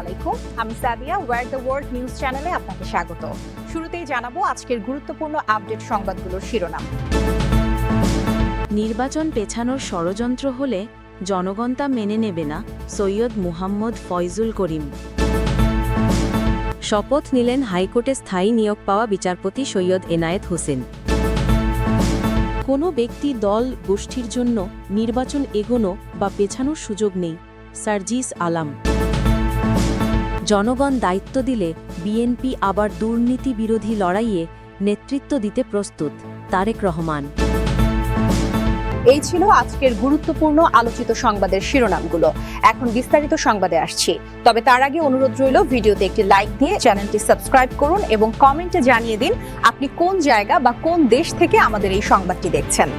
আলাইকুম, আমি Sadia war the world news চ্যানেলে আপনাকে স্বাগত। শুরুতেই জানাবো আজকের গুরুত্বপূর্ণ আপডেট সংবাদগুলোর শিরোনাম। নির্বাচন পেছানোর ষড়যন্ত্র হলে জনগণ তা মেনে নেবে না, সৈয়দ মুহাম্মদ ফয়জুল করিম। শপথ নিলেন হাইকোর্টে স্থায়ী নিয়োগ পাওয়া বিচারপতি সৈয়দ এনায়েত হোসেন। কোনো ব্যক্তি, দল, গোষ্ঠীর জন্য নির্বাচন এগোনো বা পেছানোর সুযোগ নেই, সার্জিস আলাম। জনগণ দায়িত্ব দিলে বিএনপি আবার দুর্নীতি বিরোধী লড়াইয়ে নেতৃত্ব দিতে প্রস্তুত, তারেক রহমান। এই ছিল আজকের গুরুত্বপূর্ণ আলোচিত সংবাদের শিরোনামগুলো। এখন বিস্তারিত সংবাদে আসছি, তবে তার আগে অনুরোধ রইল ভিডিওতে একটি লাইক দিয়ে চ্যানেলটি সাবস্ক্রাইব করুন এবং কমেন্টে জানিয়ে দিন আপনি কোন জায়গা বা কোন দেশ থেকে আমাদের এই সংবাদটি দেখছেন।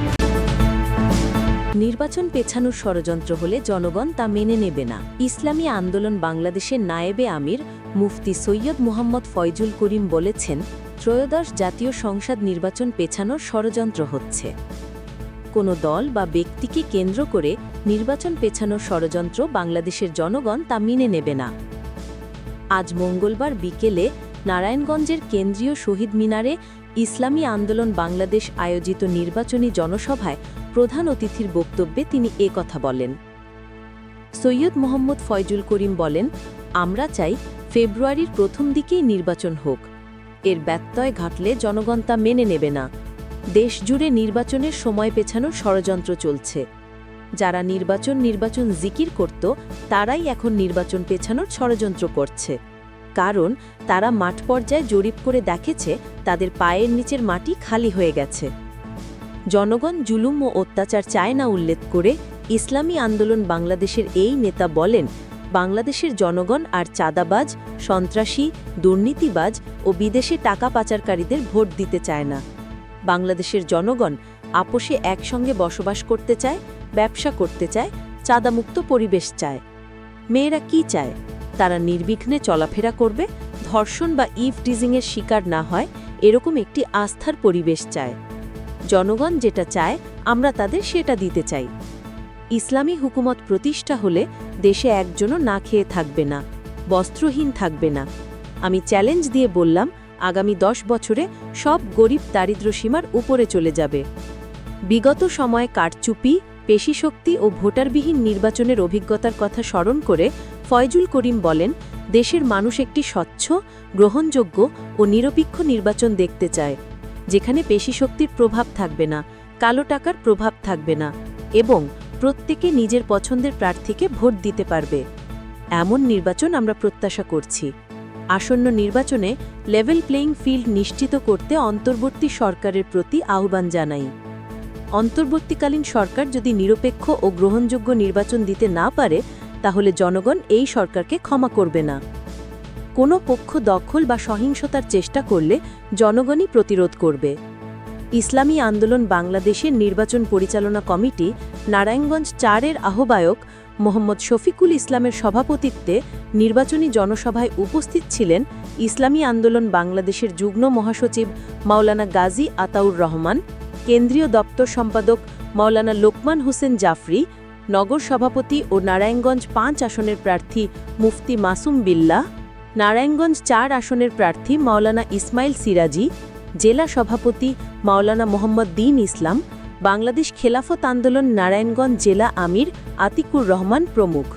নির্বাচন পেছানোর ষড়যন্ত্র হলে জনগণ তা মেনে নেবে না। ইসলামী আন্দোলন বাংলাদেশের নায়েবে আমির মুফতি সৈয়দ মুহাম্মদ ফয়জুল করিম বলেছেন, ত্রয়োদশ জাতীয় সংসদ নির্বাচন পেছানোর ষড়যন্ত্র হচ্ছে। কোনো দল বা ব্যক্তিকে কেন্দ্র করে নির্বাচন পেছানোর ষড়যন্ত্র বাংলাদেশের জনগণ তা মেনে নেবে না। আজ মঙ্গলবার বিকেলে নারায়ণগঞ্জের কেন্দ্রীয় শহীদ মিনারে ইসলামী আন্দোলন বাংলাদেশ আয়োজিত নির্বাচনী জনসভায় প্রধান অতিথির বক্তব্যে তিনি কথা বলেন। সৈয়দ মোহাম্মদ ফয়জুল করিম বলেন, আমরা চাই ফেব্রুয়ারির প্রথম দিকেই নির্বাচন হোক। এর ব্যত্যয় ঘটলে জনগণ তা মেনে নেবে না। দেশ জুড়ে নির্বাচনের সময় পেছানোর ষড়যন্ত্র চলছে। যারা নির্বাচন জিকির করত, তারাই এখন নির্বাচন পেছানোর ষড়যন্ত্র করছে। কারণ তারা মাঠ পর্যায়ে জরিপ করে দেখেছে তাদের পায়ের নিচের মাটি খালি হয়ে গেছে। জনগণ জুলুম ও অত্যাচার চায় না উল্লেখ করে ইসলামী আন্দোলন বাংলাদেশের এই নেতা বলেন, বাংলাদেশের জনগণ আর চাঁদাবাজ, সন্ত্রাসী, দুর্নীতিবাজ ও বিদেশে টাকা পাচারকারীদের ভোট দিতে চায় না। বাংলাদেশের জনগণ আপোষে একসঙ্গে বসবাস করতে চায়, ব্যবসা করতে চায়, চাঁদামুক্ত পরিবেশ চায়। মেয়েরা কি চায়? তারা নির্বিঘ্নে চলাফেরা করবে, ধর্ষণ বা ইভটিজিংয়ের শিকার না হয়, এরকম একটি আস্থার পরিবেশ চায়। জনগণ যেটা চায় আমরা তাদের সেটা দিতে চাই। ইসলামী হুকুমত প্রতিষ্ঠা হলে দেশে একজনও না খেয়ে থাকবে না, বস্ত্রহীন থাকবে না। আমি চ্যালেঞ্জ দিয়ে বললাম, আগামী 10 বছরে সব গরিব দারিদ্র্যসীমার উপরে চলে যাবে। বিগত সময়ে কারচুপি, পেশিশক্তি ও ভোটারবিহীন নির্বাচনের অভিজ্ঞতার কথা স্মরণ করে ফয়জুল করিম বলেন, দেশের মানুষ একটি স্বচ্ছ, গ্রহণযোগ্য ও নিরপেক্ষ নির্বাচন দেখতে চায়, যেখানে পেশিশক্তির প্রভাব থাকবে না, কালো টাকার প্রভাব থাকবে না এবং প্রত্যেকে নিজের পছন্দের প্রার্থীকে ভোট দিতে পারবে। এমন নির্বাচন আমরা প্রত্যাশা করছি। আসন্ন নির্বাচনে লেভেল প্লেইং ফিল্ড নিশ্চিত করতে অন্তর্বর্তী সরকারের প্রতি আহ্বান জানাই। অন্তর্বর্তীকালীন সরকার যদি নিরপেক্ষ ও গ্রহণযোগ্য নির্বাচন দিতে না পারে, তাহলে জনগণ এই সরকারকে ক্ষমা করবে না। কোনো পক্ষ দখল বা সহিংসতার চেষ্টা করলে জনগণই প্রতিরোধ করবে। ইসলামী আন্দোলন বাংলাদেশের নির্বাচন পরিচালনা কমিটি নারায়ণগঞ্জ 4-এর আহ্বায়ক মোহাম্মদ শফিকুল ইসলামের সভাপতিত্বে নির্বাচনী জনসভায় উপস্থিত ছিলেন ইসলামী আন্দোলন বাংলাদেশের যুগ্ম মহাসচিব মাওলানা গাজী আতাউর রহমান, কেন্দ্রীয় দপ্তর সম্পাদক মাওলানা লোকমান হোসেন জাফরি, নগর সভাপতি ও নারায়ণগঞ্জ 5 আসনের প্রার্থী মুফতি মাসুম বিল্লাহ, নারায়ণগঞ্জ 4 আসনের প্রার্থী মাওলানা ইসমাইল সিরাজি, জেলা সভাপতি মাওলানা মোহাম্মদ দ্বীন ইসলাম, বাংলাদেশ খেলাফত আন্দোলন নারায়ণগঞ্জ জেলা আমির আতিকুর রহমান প্রমুখ।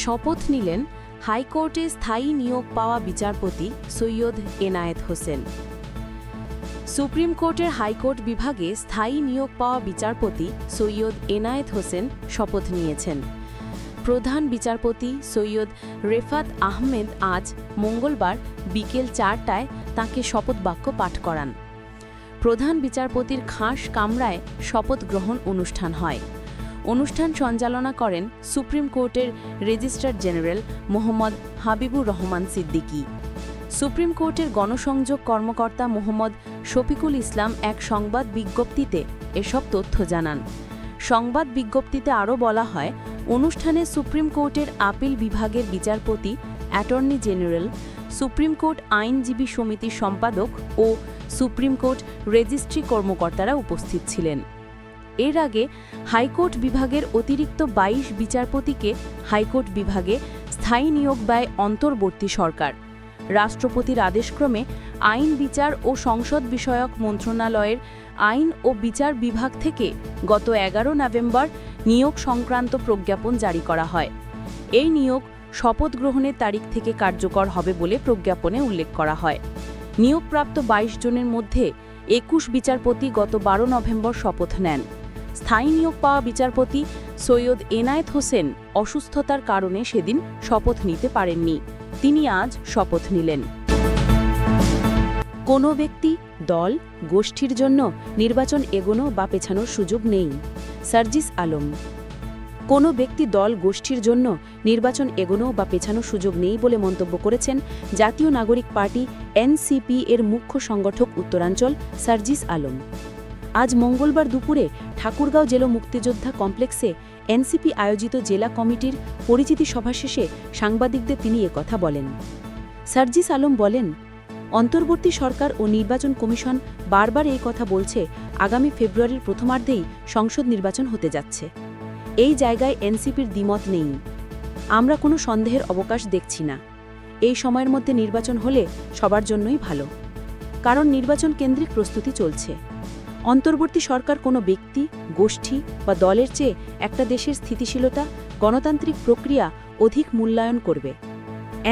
শপথ নিলেন হাইকোর্টে স্থায়ী নিয়োগ পাওয়া বিচারপতি সৈয়দ এনায়েত হোসেন। সুপ্রিম কোর্টের হাইকোর্ট বিভাগে স্থায়ী নিয়োগ পাওয়া বিচারপতি সৈয়দ এনায়েত হোসেন শপথ নিয়েছেন। প্রধান বিচারপতি সৈয়দ রেফাত আহমেদ আজ মঙ্গলবার বিকেল 4টায় তাঁকে শপথ বাক্য পাঠ করান। প্রধান বিচারপতির খাস কামরায় শপথ গ্রহণ অনুষ্ঠান হয়। অনুষ্ঠান সঞ্চালনা করেন সুপ্রিম কোর্টের registrar general Mohammad Habibur Rahman Siddiqui. Supreme কোর্টের গণসংযোগ কর্মকর্তা মোহাম্মদ শফিকুল ইসলাম এক সংবাদ বিজ্ঞপ্তিতে এসব তথ্য জানান। সংবাদ বিজ্ঞপ্তিতে আরও বলা হয়, অনুষ্ঠানে সুপ্রিম কোর্টের আপিল বিভাগের বিচারপতি, অ্যাটর্নি জেনারেল, সুপ্রিম কোর্ট আইনজীবী সমিতির সম্পাদক ও সুপ্রিম কোর্ট রেজিস্ট্রি কর্মকর্তারা উপস্থিত ছিলেন। এর আগে হাইকোর্ট বিভাগের অতিরিক্ত 22 বিচারপতিকে হাইকোর্ট বিভাগে স্থায়ী নিয়োগ ব্যয় অন্তর্বর্তী সরকার। রাষ্ট্রপতির আদেশক্রমে আইন বিচার ও সংসদ বিষয়ক মন্ত্রণালয়ের আইন ও বিচার বিভাগ থেকে গত ১১ নভেম্বর নিয়োগ সংক্রান্ত প্রজ্ঞাপন জারি করা হয়। এই নিয়োগ শপথ গ্রহণের তারিখ থেকে কার্যকর হবে বলে প্রজ্ঞাপনে উল্লেখ করা হয়। নিয়োগপ্রাপ্ত ২২ জনের মধ্যে ২১ বিচারপতি গত ১২ নভেম্বর শপথ নেন। স্থায়ী নিয়োগ পাওয়া বিচারপতি সৈয়দ এনায়েত হোসেন অসুস্থতার কারণে সেদিন শপথ নিতে পারেননি। তিনি আজ শপথ নিলেন। কোনো ব্যক্তি, দল, গোষ্ঠীর জন্য নির্বাচন এগোনো বা পেছানোর সুযোগ নেই। সার্জিস আলম। কোনো ব্যক্তি, দল, গোষ্ঠীর জন্য নির্বাচন এগোনো বা পেছানোর সুযোগ নেই বলে মন্তব্য করেছেন জাতীয় নাগরিক পার্টি এনসিপি এর মুখ্য সংগঠক উত্তরাঞ্চল সার্জিস আলম। আজ মঙ্গলবার দুপুরে ঠাকুরগাঁও জেলা মুক্তিযোদ্ধা কমপ্লেক্সে এনসিপি আয়োজিত জেলা কমিটির পরিচিতি সভা শেষে সাংবাদিকদের তিনি একথা বলেন। সার্জিস আলম বলেন, অন্তর্বর্তী সরকার ও নির্বাচন কমিশন বারবার এই কথা বলছে আগামী ফেব্রুয়ারির প্রথমার্ধেই সংসদ নির্বাচন হতে যাচ্ছে। এই জায়গায় এনসিপির দ্বিমত নেই। আমরা কোনো সন্দেহের অবকাশ দেখছি না। এই সময়ের মধ্যে নির্বাচন হলে সবার জন্যই ভালো, কারণ নির্বাচন কেন্দ্রিক প্রস্তুতি চলছে। অন্তর্বর্তী সরকার কোনো ব্যক্তি, গোষ্ঠী বা দলের চেয়ে একটা দেশের স্থিতিশীলতা, গণতান্ত্রিক প্রক্রিয়া অধিক মূল্যায়ন করবে।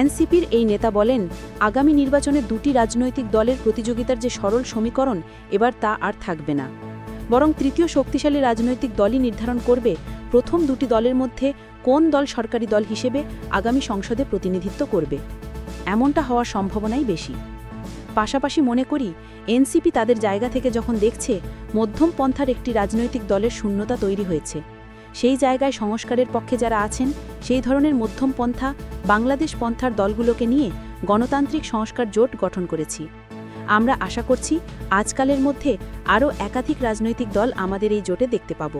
এনসিপির এই নেতা বলেন, আগামী নির্বাচনে দুটি রাজনৈতিক দলের প্রতিযোগিতার যে সরল সমীকরণ, এবার তা আর থাকবে না। বরং তৃতীয় শক্তিশালী রাজনৈতিক দলই নির্ধারণ করবে প্রথম দুটি দলের মধ্যে কোন দল সরকারি দল হিসেবে আগামী সংসদে প্রতিনিধিত্ব করবে। এমনটা হওয়ার সম্ভাবনাই বেশি। পাশাপাশি মনে করি, এনসিপি তাদের জায়গা থেকে যখন দেখছে মধ্যম পন্থার একটি রাজনৈতিক দলের শূন্যতা তৈরি হয়েছে, সেই জায়গায় সংস্কারের পক্ষে যারা আছেন সেই ধরনের মধ্যম পন্থা, বাংলাদেশ পন্থার দলগুলোকে নিয়ে গণতান্ত্রিক সংস্কার জোট গঠন করেছি। আমরা আশা করছি আজকালের মধ্যে আরও একাধিক রাজনৈতিক দল আমাদের এই জোটে দেখতে পাব।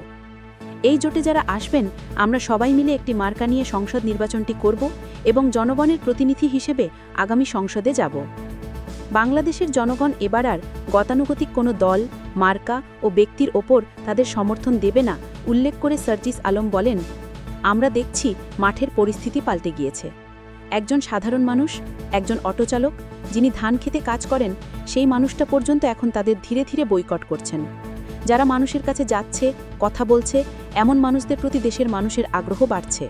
এই জোটে যারা আসবেন, আমরা সবাই মিলে একটি মার্কা নিয়ে সংসদ নির্বাচনটি করব এবং জনগণের প্রতিনিধি হিসেবে আগামী সংসদে যাব। বাংলাদেশের জনগণ এবার আর গতানুগতিক কোনো দল, মার্কা ও ব্যক্তির ওপর তাদের সমর্থন দেবে না উল্লেখ করে সার্জিস আলম বলেন, আমরা দেখছি মাঠের পরিস্থিতি পাল্টে গিয়েছে। একজন সাধারণ মানুষ, একজন অটোচালক যিনি ধান খেতে কাজ করেন, সেই মানুষটা পর্যন্ত এখন তাদের ধীরে ধীরে বয়কট করছেন। যারা মানুষের কাছে যাচ্ছে, কথা বলছে, এমন মানুষদের প্রতি দেশের মানুষের আগ্রহ বাড়ছে।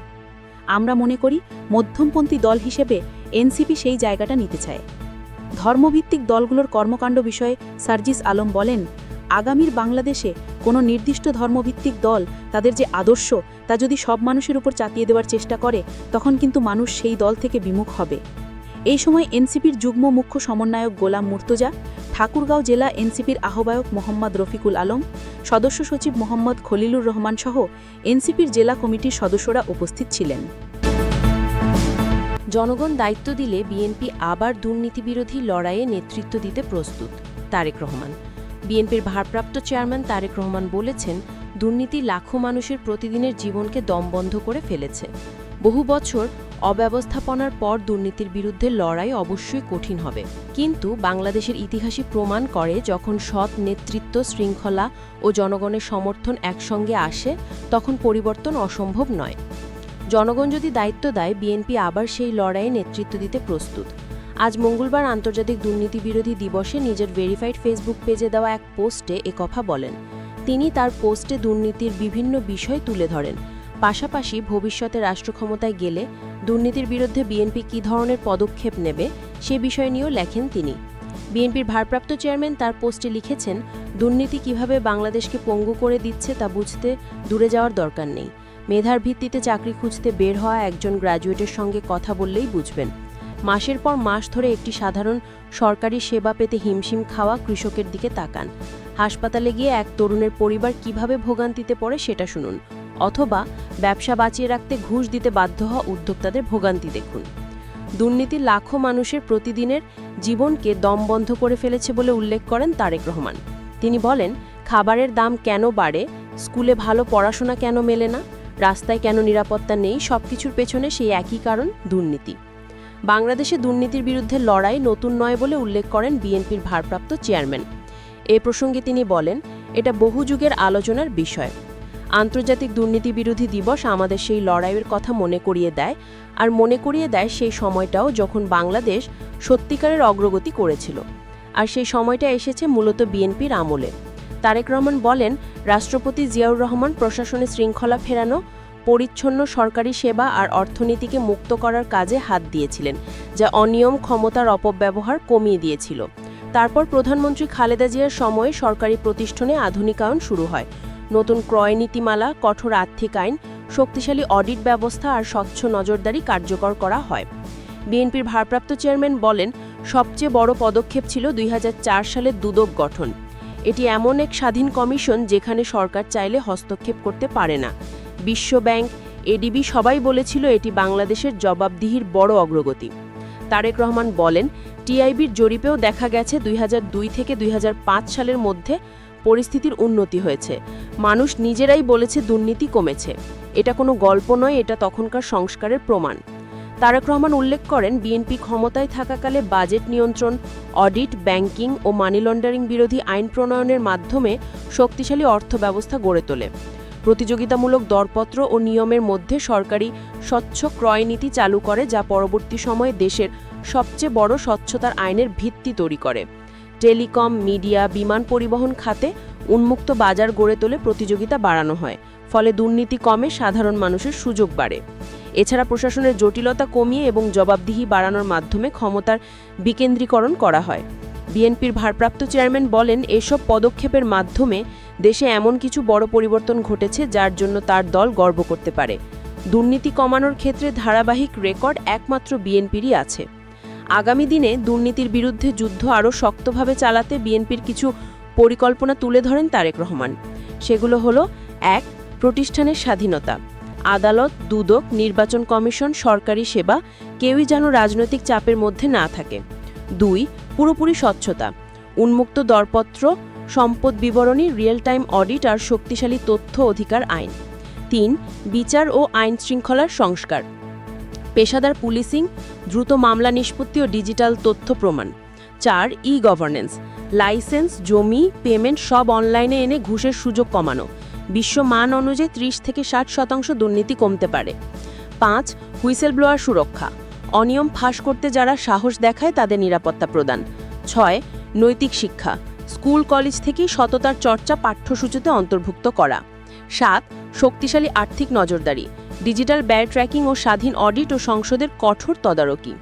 আমরা মনে করি মধ্যমপন্থী দল হিসেবে এনসিপি সেই জায়গাটা নিতে চায়। ধর্মভিত্তিক দলগুলোর কর্মকাণ্ড বিষয়ে সার্জিস আলম বলেন, আগামীর বাংলাদেশে কোনো নির্দিষ্ট ধর্মভিত্তিক দল তাদের যে আদর্শ তা যদি সব মানুষের উপর চাপিয়ে দেওয়ার চেষ্টা করে, তখন কিন্তু মানুষ সেই দল থেকে বিমুখ হবে। এই সময় এনসিপির যুগ্ম মুখ্য সমন্বয়ক গোলাম মুর্তজা, ঠাকুরগাঁও জেলা এনসিপির আহ্বায়ক মোহাম্মদ রফিকুল আলম, সদস্য সচিব মোহাম্মদ খলিলুর রহমান সহ এনসিপির জেলা কমিটির সদস্যরা উপস্থিত ছিলেন। জনগণ দায়িত্ব দিলে বিএনপি আবার দুর্নীতিবিরোধী লড়াইয়ে নেতৃত্ব দিতে প্রস্তুত। তারেক রহমান। বিএনপির ভারপ্রাপ্ত চেয়ারম্যান তারেক রহমান বলেছেন, দুর্নীতি লাখো মানুষের প্রতিদিনের জীবনকে দমবন্ধ করে ফেলেছে। বহু বছর অব্যবস্থাপনার পর দুর্নীতির বিরুদ্ধে লড়াই অবশ্যই কঠিন হবে, কিন্তু বাংলাদেশের ইতিহাসই প্রমাণ করে যখন সৎ নেতৃত্ব, শৃঙ্খলা ও জনগণের সমর্থন একসঙ্গে আসে, তখন পরিবর্তন অসম্ভব নয়। জনগণ যদি দায়িত্ব দেয়, বিএনপি আবার সেই লড়াইয়ে নেতৃত্ব দিতে প্রস্তুত। আজ মঙ্গলবার আন্তর্জাতিক দুর্নীতি বিরোধী দিবসে নিজের ভেরিফাইড ফেসবুক পেজে দেওয়া এক পোস্টে একথা বলেন। তিনি তার পোস্টে দুর্নীতির বিভিন্ন বিষয় তুলে ধরেন। পাশাপাশি ভবিষ্যতে রাষ্ট্রক্ষমতায় গেলে দুর্নীতির বিরুদ্ধে বিএনপি কী ধরনের পদক্ষেপ নেবে সে বিষয় নিয়েও লেখেন তিনি। বিএনপির ভারপ্রাপ্ত চেয়ারম্যান তার পোস্টে লিখেছেন, দুর্নীতি কিভাবে বাংলাদেশকে পঙ্গু করে দিচ্ছে তা বুঝতে দূরে যাওয়ার দরকার নেই। মেধার ভিত্তিতে চাকরি খুঁজতে বের হওয়া একজন গ্র্যাজুয়েটের সঙ্গে কথা বললেই বুঝবেন। মাসের পর মাস ধরে একটি সাধারণ সরকারি সেবা পেতে হিমশিম খাওয়া কৃষকের দিকে তাকান। হাসপাতালে গিয়ে এক তরুণের পরিবার কিভাবে ভোগান্তিতে পড়ে সেটা শুনুন, অথবা ব্যবসা বাঁচিয়ে রাখতে ঘুষ দিতে বাধ্য হওয়া উদ্যোক্তাদের ভোগান্তি দেখুন। দুর্নীতি লাখো মানুষের প্রতিদিনের জীবনকে দমবন্ধ করে ফেলেছে বলে উল্লেখ করেন তারেক রহমান। তিনি বলেন, খাবারের দাম কেন বাড়ে, স্কুলে ভালো পড়াশোনা কেন মেলে না, রাস্তায় কেন নিরাপত্তা নেই, সবকিছুর পেছনে সেই একই কারণ, দুর্নীতি। বাংলাদেশে দুর্নীতির বিরুদ্ধে লড়াই নতুন নয় বলে উল্লেখ করেন বিএনপির ভারপ্রাপ্ত চেয়ারম্যান। এ প্রসঙ্গে তিনি বলেন, এটা বহু যুগের আলোচনার বিষয়। আন্তর্জাতিক দুর্নীতি বিরোধী দিবস আমাদের সেই লড়াইয়ের কথা মনে করিয়ে দেয়, আর মনে করিয়ে দেয় সেই সময়টাও যখন বাংলাদেশ সত্যিকারের অগ্রগতি করেছিল। আর সেই সময়টা এসেছে মূলত বিএনপির আমলে। তারেক রহমান বলেন, রাষ্ট্রপতি জিয়াউর রহমান প্রশাসনে শৃঙ্খলা ফেরানো, পরিচ্ছন্ন সরকারি সেবা আর অর্থনীতিকে মুক্ত করার কাজে হাত দিয়েছিলেন, যা অনিয়ম, ক্ষমতার অপব্যবহার কমিয়ে দিয়েছিল। তারপর প্রধানমন্ত্রী খালেদা জিয়ার সময়ে সরকারি প্রতিষ্ঠানে আধুনিকায়ন শুরু হয়। নতুন ক্রয় নীতিমালা, কঠোর আর্থিক আইন, শক্তিশালী অডিট ব্যবস্থা আর স্বচ্ছ নজরদারি কার্যকর করা হয়। বিএনপির ভারপ্রাপ্ত চেয়ারম্যান বলেন, সবচেয়ে বড় পদক্ষেপ ছিল 2004 সালের দুদক গঠন। এটি এমন এক স্বাধীন কমিশন যেখানে সরকার চাইলে হস্তক্ষেপ করতে পারে না। বিশ্বব্যাংক, এডিবি সবাই বলেছিল এটি বাংলাদেশের জবাবদিহির বড় অগ্রগতি। তারেক রহমান বলেন, টিআইবির জরিপেও দেখা গেছে 2002 থেকে 2005 সালের মধ্যে পরিস্থিতির উন্নতি হয়েছে। মানুষ নিজেরাই বলেছে দুর্নীতি কমেছে। এটা কোনো গল্প নয়, এটা তখনকার সংস্কারের প্রমাণ। তারেক রহমান উল্লেখ করেন, বিএনপি ক্ষমতায় থাকাকালে বাজেট নিয়ন্ত্রণ, অডিট, ব্যাংকিং ও মানি লন্ডারিং বিরোধী আইন প্রণয়নের মাধ্যমে শক্তিশালী অর্থব্যবস্থা গড়ে তোলে। প্রতিযোগিতামূলক দরপত্র ও নিয়মের মধ্যে সরকারি স্বচ্ছ ক্রয় নীতি চালু করে, যা পরবর্তী সময়ে দেশের সবচেয়ে বড় স্বচ্ছতার আইনের ভিত্তি তৈরি করে। টেলিকম, মিডিয়া, বিমান পরিবহন খাতে উন্মুক্ত বাজার গড়ে তোলে, প্রতিযোগিতা বাড়ানো হয়, ফলে দুর্নীতি কমে, সাধারণ মানুষের সুযোগ বাড়ে। এছাড়া প্রশাসনের জটিলতা কমিয়ে এবং জবাবদিহি বাড়ানোর মাধ্যমে ক্ষমতার বিকেন্দ্রীকরণ করা হয়। বিএনপির ভারপ্রাপ্ত চেয়ারম্যান বলেন, এসব পদক্ষেপের মাধ্যমে দেশে এমন কিছু বড় পরিবর্তন ঘটেছে যার জন্য তার দল গর্ব করতে পারে। দুর্নীতি কমানোর ক্ষেত্রে ধারাবাহিক রেকর্ড একমাত্র বিএনপিরই আছে। আগামী দিনে দুর্নীতির বিরুদ্ধে যুদ্ধ আরও শক্তভাবে চালাতে বিএনপির কিছু পরিকল্পনা তুলে ধরেন তারেক রহমান। সেগুলো হলো: ১. প্রতিষ্ঠানের স্বাধীনতা। আদালত, দুদক, নির্বাচন কমিশন, সরকারি সেবা কেউই যেন রাজনৈতিক চাপের মধ্যে না থাকে। ২. পুরোপুরি স্বচ্ছতা। উন্মুক্ত দরপত্র, সম্পদ বিবরণী, রিয়েল টাইম অডিট আর শক্তিশালী তথ্য অধিকার আইন। ৩. বিচার ও আইন শৃঙ্খলার সংস্কার। পেশাদার পুলিশিং, দ্রুত মামলা নিষ্পত্তি ও ডিজিটাল তথ্য প্রমাণ। ৪. ই-গভর্নেন্স। লাইসেন্স, জমি, পেমেন্ট সব অনলাইনে এনে ঘুষের সুযোগ কমানো। বিশ্ব মান অনুযায়ী ৩০ থেকে ৬০% দুর্নীতি কমতে পারে। ৫. হুইসেল ব্লোয়ার সুরক্ষা। অনিয়ম ফাঁস করতে যারা সাহস দেখায় তাদের নিরাপত্তা প্রদান। ৬. নৈতিক শিক্ষা। স্কুল কলেজ থেকেই সততার চর্চা পাঠ্যসূচিতে অন্তর্ভুক্ত করা। ৭. শক্তিশালী আর্থিক নজরদারি। ডিজিটাল ব্যয় ট্র্যাকিং ও স্বাধীন অডিট ও সংসদের কঠোর তদারকি।